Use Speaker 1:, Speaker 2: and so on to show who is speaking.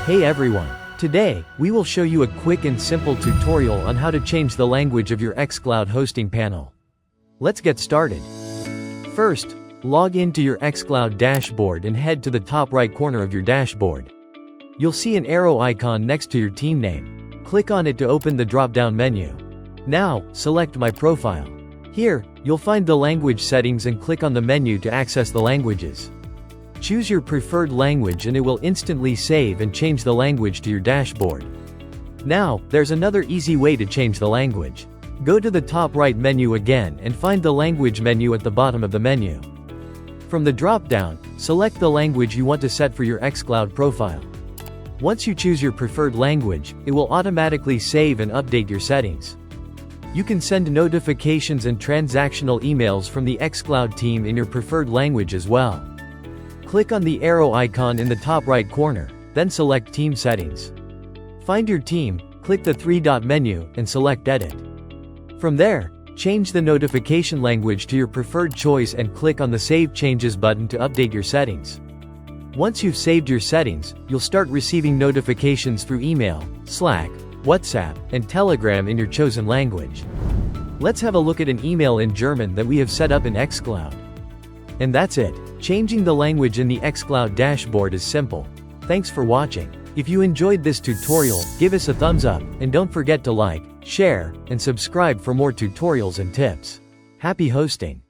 Speaker 1: Hey everyone! Today, we will show you a quick and simple tutorial on how to change the language of your xCloud hosting panel. Let's get started. First, log into your xCloud dashboard and head to the top right corner of your dashboard. You'll see an arrow icon next to your team name. Click on it to open the drop-down menu. Now, select My Profile. Here, you'll find the language settings and click on the menu to access the languages. Choose your preferred language and it will instantly save and change the language to your dashboard. Now, there's another easy way to change the language. Go to the top right menu again and find the language menu at the bottom of the menu. From the drop-down, select the language you want to set for your xCloud profile. Once you choose your preferred language, it will automatically save and update your settings. You can send notifications and transactional emails from the xCloud team in your preferred language as well. Click on the arrow icon in the top right corner, then select Team Settings. Find your team, click the three-dot menu, and select Edit. From there, change the notification language to your preferred choice and click on the Save Changes button to update your settings. Once you've saved your settings, you'll start receiving notifications through email, Slack, WhatsApp, and Telegram in your chosen language. Let's have a look at an email in German that we have set up in xCloud. And that's it. Changing the language in the xCloud dashboard is simple. Thanks for watching. If you enjoyed this tutorial, give us a thumbs up, and don't forget to like, share, and subscribe for more tutorials and tips. Happy hosting!